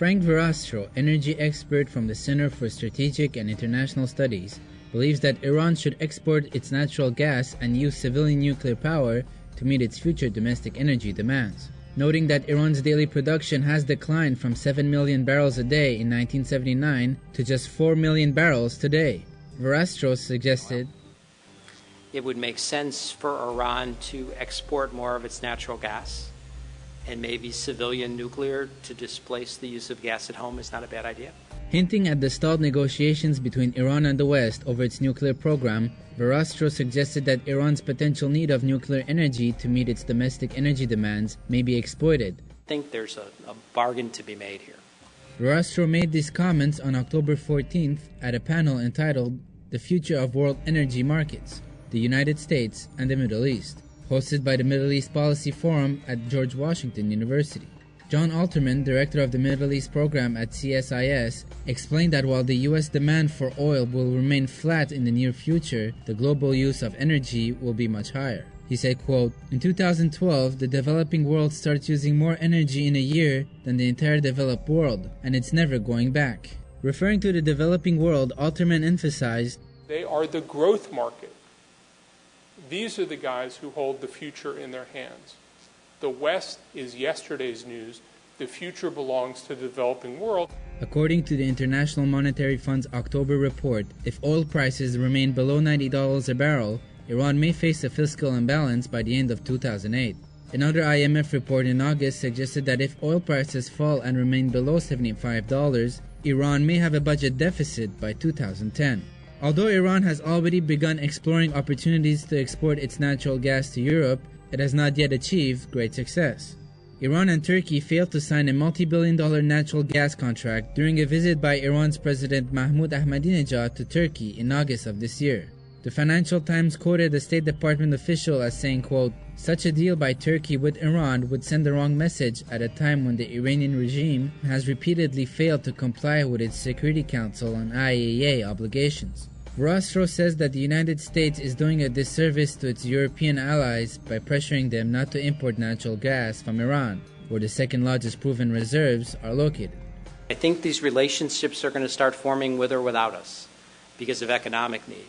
Frank Verrastro, energy expert from the Center for Strategic and International Studies, believes that Iran should export its natural gas and use civilian nuclear power to meet its future domestic energy demands. Noting that Iran's daily production has declined from 7 million barrels a day in 1979 to just 4 million barrels today, Verrastro suggested it would make sense for Iran to export more of its natural gas, and maybe civilian nuclear to displace the use of gas at home is not a bad idea. Hinting at the stalled negotiations between Iran and the West over its nuclear program, Verrastro suggested that Iran's potential need of nuclear energy to meet its domestic energy demands may be exploited. I think there's a bargain to be made here. Verrastro made these comments on October 14th at a panel entitled "The Future of World Energy Markets, the United States and the Middle East," hosted by the Middle East Policy Forum at George Washington University. John Alterman, director of the Middle East program at CSIS, explained that while the U.S. demand for oil will remain flat in the near future, the global use of energy will be much higher. He said, quote, "In 2012, the developing world starts using more energy in a year than the entire developed world, and it's never going back." Referring to the developing world, Alterman emphasized, "They are the growth market. These are the guys who hold the future in their hands. The West is yesterday's news. The future belongs to the developing world." According to the International Monetary Fund's October report, if oil prices remain below $90 a barrel, Iran may face a fiscal imbalance by the end of 2008. Another IMF report in August suggested that if oil prices fall and remain below $75, Iran may have a budget deficit by 2010. Although Iran has already begun exploring opportunities to export its natural gas to Europe, it has not yet achieved great success. Iran and Turkey failed to sign a multi-billion-dollar natural gas contract during a visit by Iran's President Mahmoud Ahmadinejad to Turkey in August of this year. The Financial Times quoted a State Department official as saying, quote, "Such a deal by Turkey with Iran would send the wrong message at a time when the Iranian regime has repeatedly failed to comply with its Security Council and IAEA obligations." Verrastro says that the United States is doing a disservice to its European allies by pressuring them not to import natural gas from Iran, where the second largest proven reserves are located. I think these relationships are going to start forming with or without us because of economic need.